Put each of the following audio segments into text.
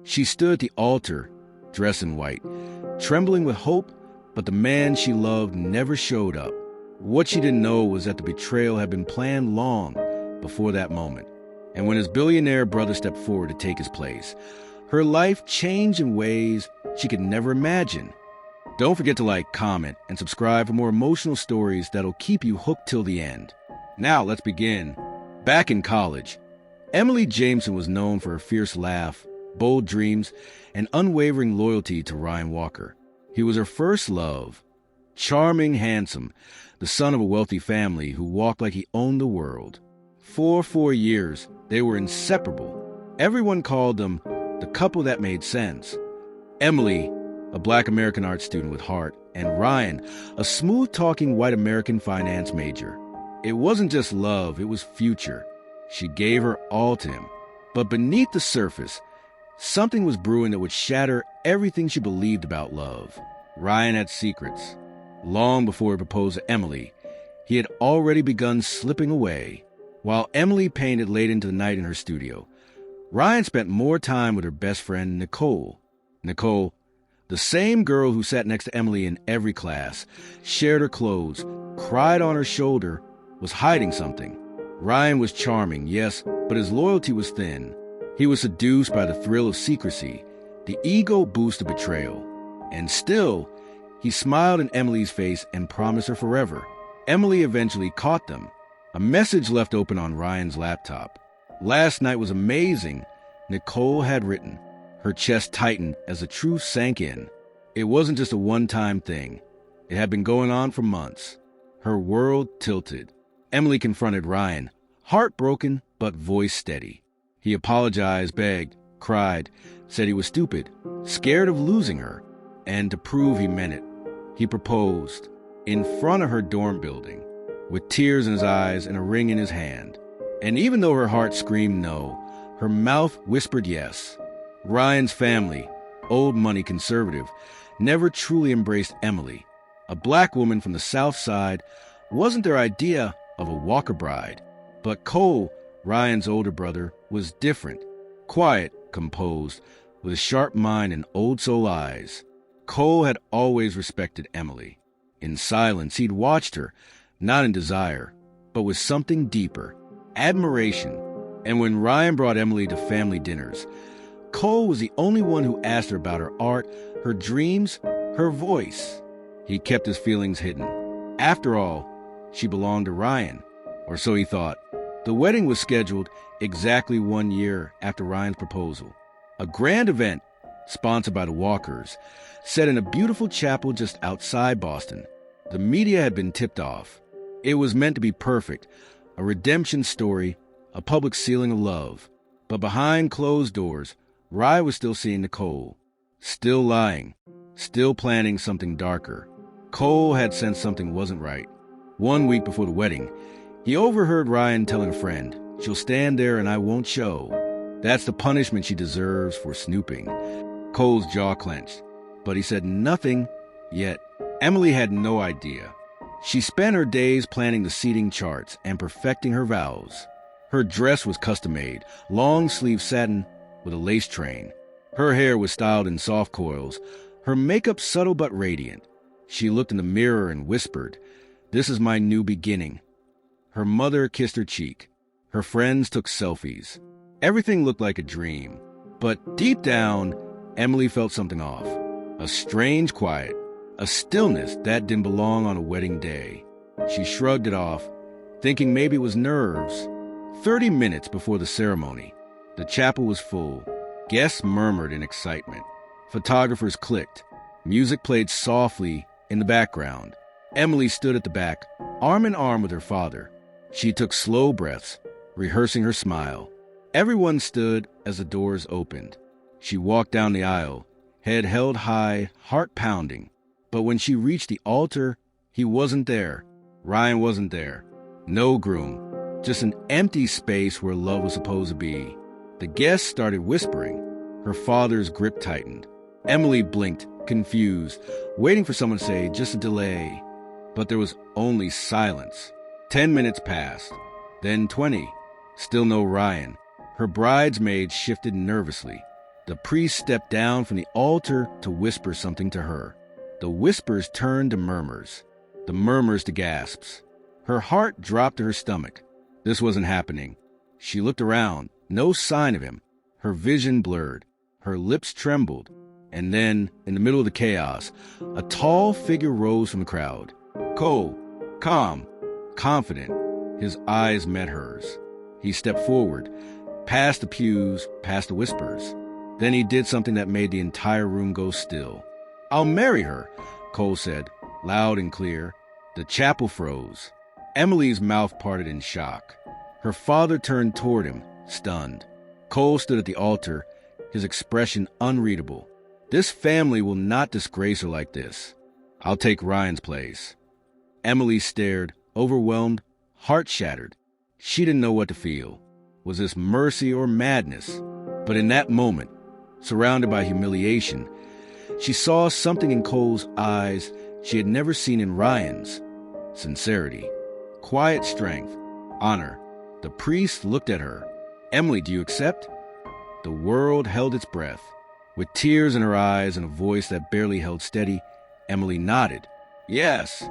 She stood at the altar, dressed in white, trembling with hope, but the man she loved never showed up. What she didn't know was that the betrayal had been planned long before that moment. And when his billionaire brother stepped forward to take his place, her life changed in ways she could never imagine. Don't forget to like, comment, and subscribe for more emotional stories that'll keep you hooked till the end. Now let's begin. Back in college, Emily Jameson was known for her fierce laugh, bold dreams, and unwavering loyalty to Ryan Walker. He was her first love. Charming, handsome, the son of a wealthy family who walked like he owned the world. For 4 years, they were inseparable. Everyone called them the couple that made sense. Emily, a Black American art student with heart, and Ryan, a smooth-talking white American finance major. It wasn't just love, it was future. She gave her all to him. But beneath the surface, something was brewing that would shatter everything she believed about love. Ryan had secrets. Long before he proposed to Emily, he had already begun slipping away. While Emily painted late into the night in her studio, Ryan spent more time with her best friend, Nicole. Nicole, the same girl who sat next to Emily in every class, shared her clothes, cried on her shoulder, was hiding something. Ryan was charming, yes, but his loyalty was thin. He was seduced by the thrill of secrecy, the ego boost of betrayal. And still, he smiled in Emily's face and promised her forever. Emily eventually caught them. A message left open on Ryan's laptop. "Last night was amazing," Nicole had written. Her chest tightened as the truth sank in. It wasn't just a one-time thing. It had been going on for months. Her world tilted. Emily confronted Ryan, heartbroken but voice steady. He apologized, begged, cried, said he was stupid, scared of losing her. And to prove he meant it, he proposed in front of her dorm building, with tears in his eyes and a ring in his hand. And even though her heart screamed no, her mouth whispered yes. Ryan's family, old money conservative, never truly embraced Emily. A Black woman from the South Side wasn't their idea of a Walker bride. But Cole, Ryan's older brother, was different. Quiet, composed, with a sharp mind and old soul eyes. Cole had always respected Emily. In silence, he'd watched her, not in desire, but with something deeper, admiration. And when Ryan brought Emily to family dinners, Cole was the only one who asked her about her art, her dreams, her voice. He kept his feelings hidden. After all, she belonged to Ryan, or so he thought. The wedding was scheduled exactly 1 year after Ryan's proposal. A grand event, sponsored by the Walkers, set in a beautiful chapel just outside Boston. The media had been tipped off. It was meant to be perfect, a redemption story, a public sealing of love. But behind closed doors, Ryan was still seeing Nicole, still lying, still planning something darker. Cole had sensed something wasn't right. 1 week before the wedding, he overheard Ryan telling a friend, "She'll stand there and I won't show. That's the punishment she deserves for snooping." Cole's jaw clenched, but he said nothing yet. Emily had no idea. She spent her days planning the seating charts and perfecting her vows. Her dress was custom-made, long-sleeve satin with a lace train. Her hair was styled in soft coils, her makeup subtle but radiant. She looked in the mirror and whispered, "This is my new beginning." Her mother kissed her cheek. Her friends took selfies. Everything looked like a dream. But deep down, Emily felt something off. A strange quiet, a stillness that didn't belong on a wedding day. She shrugged it off, thinking maybe it was nerves. 30 minutes before the ceremony, the chapel was full. Guests murmured in excitement. Photographers clicked. Music played softly in the background. Emily stood at the back, arm in arm with her father. She took slow breaths, rehearsing her smile. Everyone stood as the doors opened. She walked down the aisle, head held high, heart pounding. But when she reached the altar, he wasn't there. Ryan wasn't there. No groom, just an empty space where love was supposed to be. The guests started whispering. Her father's grip tightened. Emily blinked, confused, waiting for someone to say, "Just a delay." But there was only silence. 10 minutes passed, then 20. Still no Ryan. Her bridesmaids shifted nervously. The priest stepped down from the altar to whisper something to her. The whispers turned to murmurs, the murmurs to gasps. Her heart dropped to her stomach. This wasn't happening. She looked around, no sign of him. Her vision blurred. Her lips trembled. And then, in the middle of the chaos, a tall figure rose from the crowd. Cold, calm, confident. His eyes met hers. He stepped forward, past the pews, past the whispers. Then he did something that made the entire room go still. "I'll marry her," Cole said, loud and clear. The chapel froze. Emily's mouth parted in shock. Her father turned toward him, stunned. Cole stood at the altar, his expression unreadable. "This family will not disgrace her like this. I'll take Ryan's place." Emily stared, overwhelmed, heart shattered. She didn't know what to feel. Was this mercy or madness? But in that moment, surrounded by humiliation, she saw something in Cole's eyes she had never seen in Ryan's. Sincerity, quiet strength, honor. The priest looked at her. "Emily, do you accept?" The world held its breath. With tears in her eyes and a voice that barely held steady, Emily nodded. "Yes."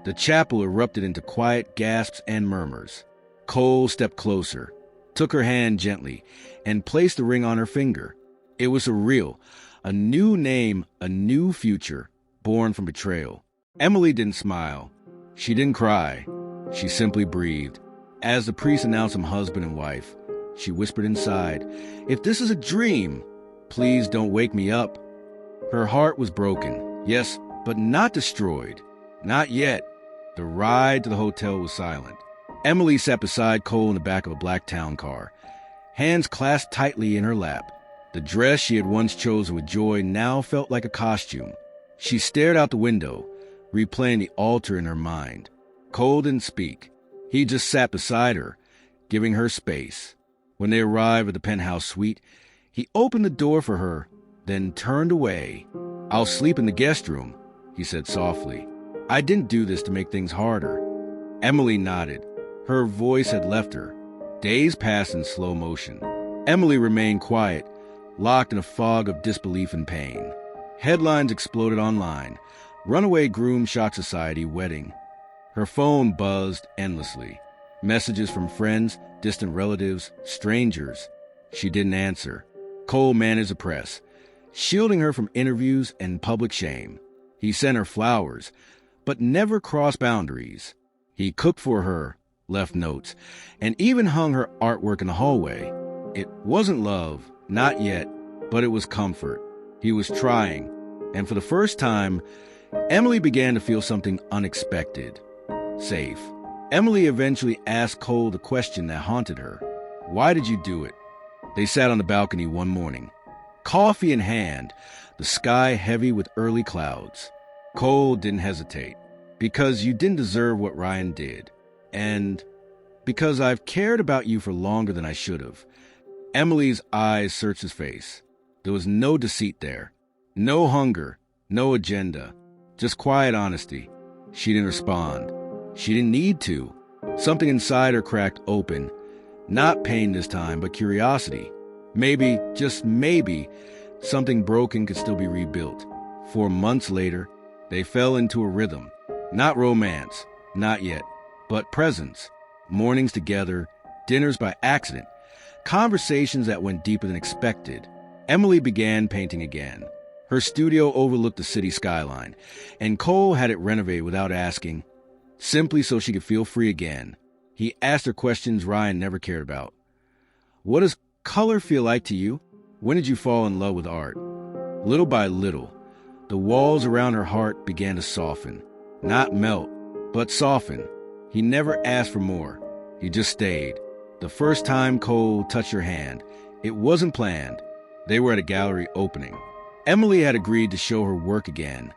The chapel erupted into quiet gasps and murmurs. Cole stepped closer, took her hand gently, and placed the ring on her finger. It was surreal. A new name, a new future, born from betrayal. Emily didn't smile. She didn't cry. She simply breathed. As the priest announced them husband and wife, she whispered inside, "If this is a dream, please don't wake me up." Her heart was broken, yes, but not destroyed. Not yet. The ride to the hotel was silent. Emily sat beside Cole in the back of a black town car, hands clasped tightly in her lap. The dress she had once chosen with joy now felt like a costume. She stared out the window, replaying the altar in her mind. Cole didn't speak. He just sat beside her, giving her space. When they arrived at the penthouse suite, he opened the door for her, then turned away. "I'll sleep in the guest room," he said softly. "I didn't do this to make things harder." Emily nodded. Her voice had left her. Days passed in slow motion. Emily remained quiet, locked in a fog of disbelief and pain. Headlines exploded online. Runaway groom shocks society wedding. Her phone buzzed endlessly. Messages from friends, distant relatives, strangers. She didn't answer. Cole managed the press, shielding her from interviews and public shame. He sent her flowers, but never crossed boundaries. He cooked for her, left notes, and even hung her artwork in the hallway. It wasn't love, not yet, but it was comfort. He was trying, and for the first time, Emily began to feel something unexpected. Safe. Emily eventually asked Cole the question that haunted her. "Why did you do it?" They sat on the balcony one morning, coffee in hand, the sky heavy with early clouds. Cole didn't hesitate. "Because you didn't deserve what Ryan did. And because I've cared about you for longer than I should have." Emily's eyes searched his face. There was no deceit there. No hunger, no agenda. Just quiet honesty. She didn't respond. She didn't need to. Something inside her cracked open. Not pain this time, but curiosity. Maybe, just maybe, something broken could still be rebuilt. 4 months later, they fell into a rhythm. Not romance, not yet, but presence. Mornings together, dinners by accident, conversations that went deeper than expected. Emily began painting again. Her studio overlooked the city skyline, and Cole had it renovated without asking, simply so she could feel free again. He asked her questions Ryan never cared about. "What does color feel like to you? When did you fall in love with art?" Little by little, the walls around her heart began to soften. Not melt, but soften. He never asked for more. He just stayed. The first time Cole touched her hand, it wasn't planned. They were at a gallery opening. Emily had agreed to show her work again,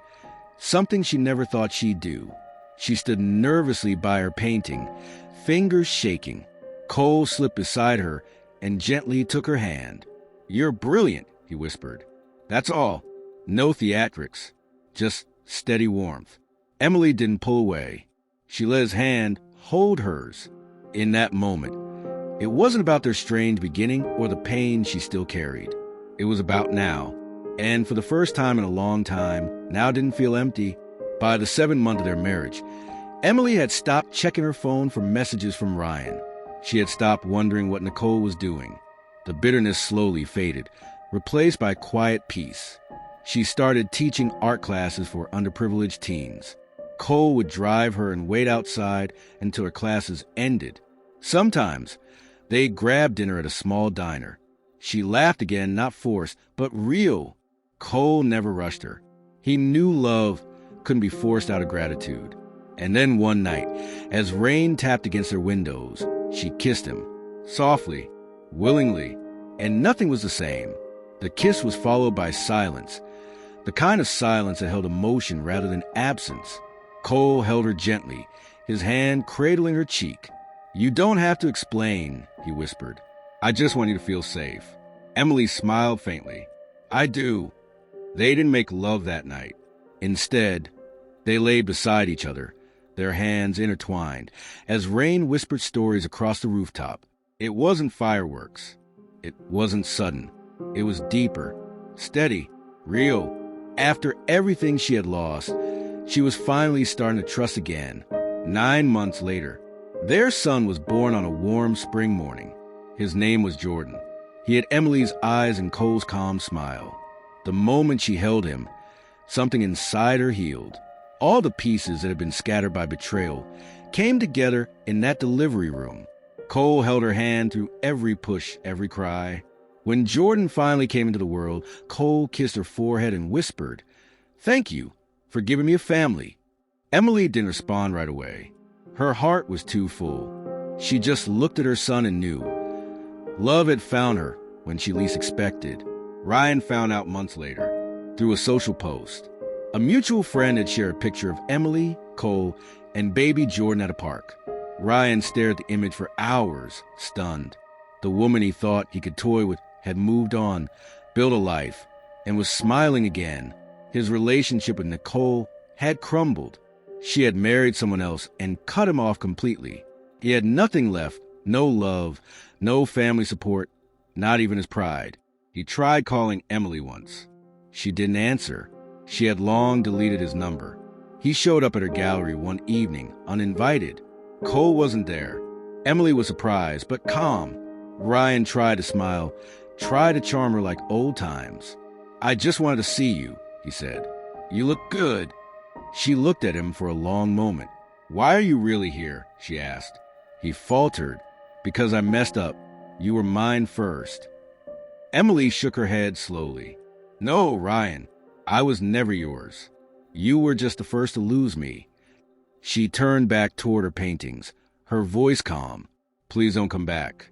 something she never thought she'd do. She stood nervously by her painting, fingers shaking. Cole slipped beside her and gently took her hand. "You're brilliant," he whispered. "That's all. No theatrics. Just steady warmth." Emily didn't pull away. She let his hand hold hers. In that moment, it wasn't about their strange beginning or the pain she still carried. It was about now. And for the first time in a long time, now didn't feel empty. By the 7th month of their marriage, Emily had stopped checking her phone for messages from Ryan. She had stopped wondering what Nicole was doing. The bitterness slowly faded, replaced by quiet peace. She started teaching art classes for underprivileged teens. Cole would drive her and wait outside until her classes ended. Sometimes, they'd grab dinner at a small diner. She laughed again, not forced, but real. Cole never rushed her. He knew love couldn't be forced out of gratitude. And then one night, as rain tapped against their windows, she kissed him, softly, willingly, and nothing was the same. The kiss was followed by silence, the kind of silence that held emotion rather than absence. Cole held her gently, his hand cradling her cheek. "You don't have to explain," he whispered. "I just want you to feel safe." Emily smiled faintly. "I do." They didn't make love that night. Instead, they lay beside each other, their hands intertwined, as rain whispered stories across the rooftop. It wasn't fireworks. It wasn't sudden. It was deeper, steady, real. After everything she had lost, she was finally starting to trust again. 9 months later, their son was born on a warm spring morning. His name was Jordan. He had Emily's eyes and Cole's calm smile. The moment she held him, something inside her healed. All the pieces that had been scattered by betrayal came together in that delivery room. Cole held her hand through every push, every cry. When Jordan finally came into the world, Cole kissed her forehead and whispered, "Thank you for giving me a family." Emily didn't respond right away. Her heart was too full. She just looked at her son and knew. Love had found her when she least expected. Ryan found out months later, through a social post. A mutual friend had shared a picture of Emily, Cole, and baby Jordan at a park. Ryan stared at the image for hours, stunned. The woman he thought he could toy with had moved on, built a life, and was smiling again. His relationship with Nicole had crumbled. She had married someone else and cut him off completely. He had nothing left, no love, no family support, not even his pride. He tried calling Emily once. She didn't answer. She had long deleted his number. He showed up at her gallery one evening, uninvited. Cole wasn't there. Emily was surprised, but calm. Ryan tried to smile, tried to charm her like old times. "I just wanted to see you," he said. "You look good." She looked at him for a long moment. "Why are you really here?" she asked. He faltered. "Because I messed up. You were mine first." Emily shook her head slowly. "No, Ryan, I was never yours. You were just the first to lose me." She turned back toward her paintings, her voice calm. "Please don't come back."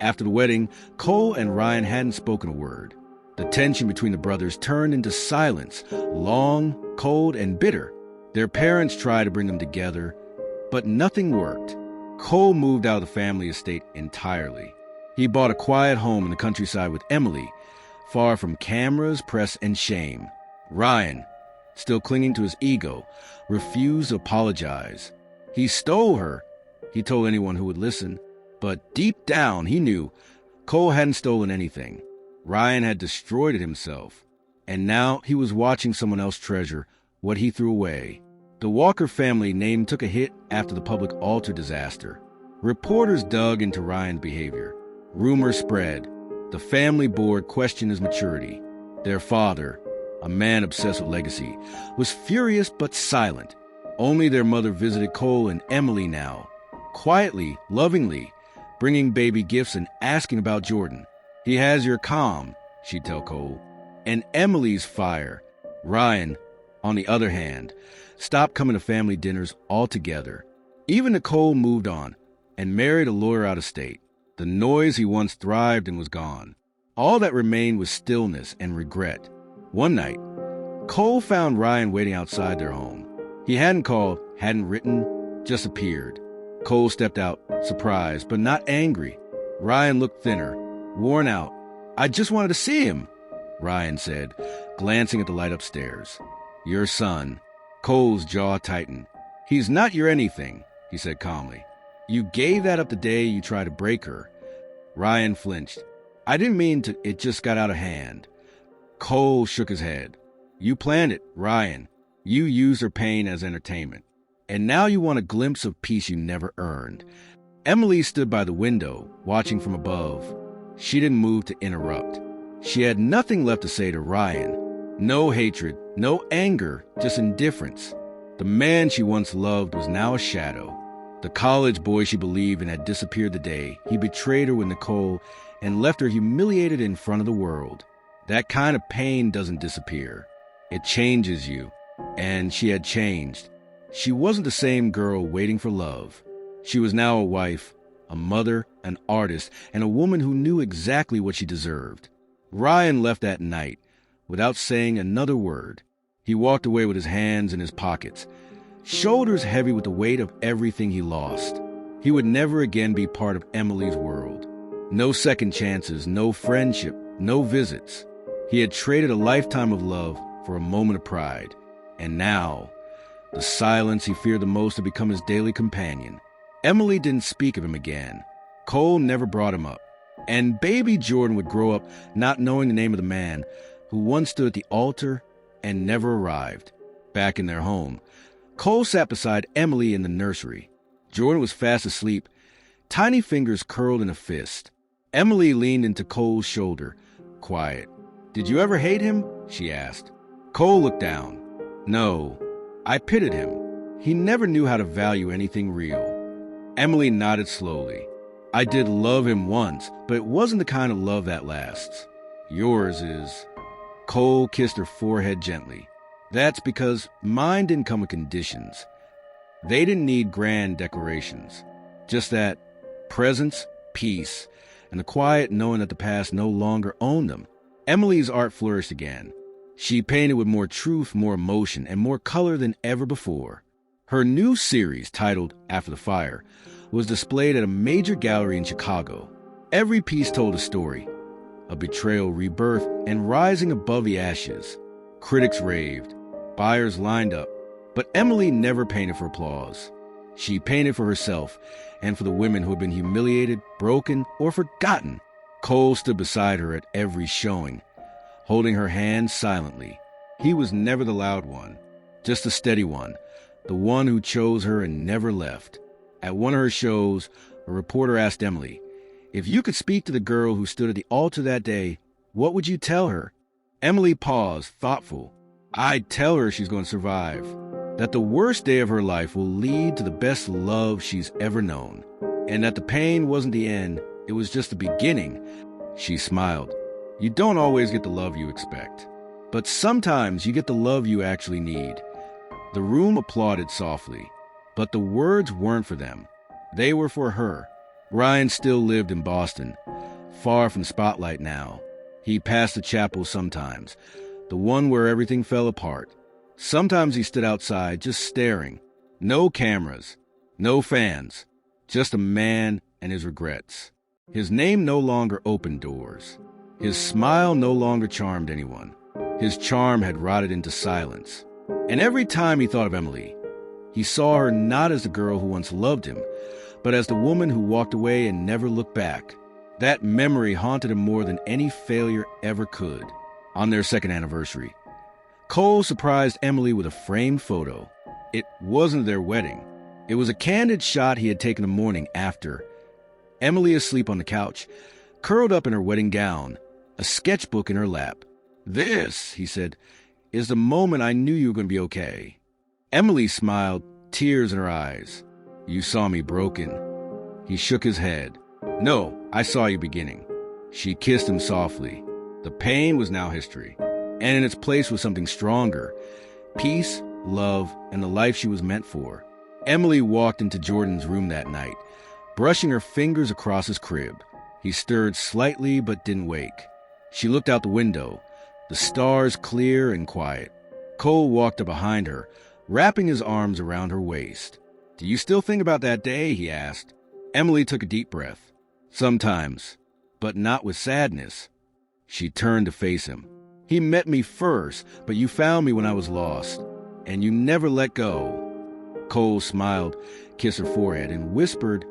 After the wedding, Cole and Ryan hadn't spoken a word. The tension between the brothers turned into silence, long, cold, and bitter. Their parents tried to bring them together, but nothing worked. Cole moved out of the family estate entirely. He bought a quiet home in the countryside with Emily, far from cameras, press, and shame. Ryan, still clinging to his ego, refused to apologize. He stole her, he told anyone who would listen, but deep down he knew Cole hadn't stolen anything. Ryan had destroyed it himself, and now he was watching someone else treasure what he threw away. The Walker family name took a hit after the public altar disaster. Reporters dug into Ryan's behavior. Rumors spread. The family board questioned his maturity. Their father, a man obsessed with legacy, was furious but silent. Only their mother visited Cole and Emily now, quietly, lovingly, bringing baby gifts and asking about Jordan. "He has your calm," she'd tell Cole, and Emily's fire. Ryan, on the other hand, stopped coming to family dinners altogether. Even Nicole moved on and married a lawyer out of state. The noise he once thrived in was gone. All that remained was stillness and regret. One night, Cole found Ryan waiting outside their home. He hadn't called, hadn't written, just appeared. Cole stepped out, surprised, but not angry. Ryan looked thinner, worn out. "I just wanted to see him," Ryan said, glancing at the light upstairs. "Your son." Cole's jaw tightened. "He's not your anything," he said calmly. "You gave that up the day you tried to break her." Ryan flinched. I didn't mean to, it just got out of hand. Cole shook his head. You planned it, Ryan. You used her pain as entertainment. And now you want a glimpse of peace you never earned. Emily stood by the window, watching from above. She didn't move to interrupt. She had nothing left to say to Ryan. No hatred, no anger, just indifference. The man she once loved was now a shadow. The college boy she believed in had disappeared the day he betrayed her with Nicole and left her humiliated in front of the world. That kind of pain doesn't disappear. It changes you. And she had changed. She wasn't the same girl waiting for love. She was now a wife, a mother, an artist, and a woman who knew exactly what she deserved. Ryan left that night without saying another word. He walked away with his hands in his pockets, shoulders heavy with the weight of everything he lost. He would never again be part of Emily's world. No second chances, no friendship, no visits. He had traded a lifetime of love for a moment of pride. And now, the silence he feared the most had become his daily companion. Emily didn't speak of him again. Cole never brought him up. And baby Jordan would grow up not knowing the name of the man who once stood at the altar and never arrived. Back in their home, Cole sat beside Emily in the nursery. Jordan was fast asleep, tiny fingers curled in a fist. Emily leaned into Cole's shoulder, quiet. Did you ever hate him? She asked. Cole looked down. No, I pitied him. He never knew how to value anything real. Emily nodded slowly. I did love him once, but it wasn't the kind of love that lasts. Yours is. Cole kissed her forehead gently. That's because mine didn't come with conditions. They didn't need grand decorations. Just that presence, peace, and the quiet knowing that the past no longer owned them. Emily's art flourished again. She painted with more truth, more emotion, and more color than ever before. Her new series, titled After the Fire, was displayed at a major gallery in Chicago. Every piece told a story, a betrayal rebirth, and rising above the ashes. Critics raved. Buyers lined up. But Emily never painted for applause. She painted for herself and for the women who had been humiliated, broken, or forgotten. Cole stood beside her at every showing, holding her hand silently. He was never the loud one, just the steady one, the one who chose her and never left. At one of her shows, a reporter asked Emily, if you could speak to the girl who stood at the altar that day, what would you tell her? Emily paused, thoughtful. I'd tell her she's going to survive, that the worst day of her life will lead to the best love she's ever known, and that the pain wasn't the end, it was just the beginning. She smiled. You don't always get the love you expect, but sometimes you get the love you actually need. The room applauded softly, but the words weren't for them. They were for her. Ryan still lived in Boston, far from the spotlight now. He passed the chapel sometimes, the one where everything fell apart. Sometimes he stood outside just staring. No cameras, no fans, just a man and his regrets. His name no longer opened doors. His smile no longer charmed anyone. His charm had rotted into silence. And every time he thought of Emily, he saw her not as the girl who once loved him, but as the woman who walked away and never looked back. That memory haunted him more than any failure ever could. On their second anniversary, Cole surprised Emily with a framed photo. It wasn't their wedding. It was a candid shot he had taken the morning after. Emily asleep on the couch, curled up in her wedding gown, a sketchbook in her lap. This, he said, is the moment I knew you were going to be okay. Emily smiled, tears in her eyes. You saw me broken. He shook his head. No, I saw you beginning. She kissed him softly. The pain was now history, and in its place was something stronger. Peace, love, and the life she was meant for. Emily walked into Jordan's room that night, brushing her fingers across his crib. He stirred slightly but didn't wake. She looked out the window, the stars clear and quiet. Cole walked up behind her, wrapping his arms around her waist. Do you still think about that day? He asked. Emily took a deep breath. Sometimes, but not with sadness. She turned to face him. He met me first, but you found me when I was lost, and you never let go. Cole smiled, kissed her forehead, and whispered,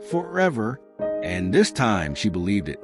forever. And this time she believed it.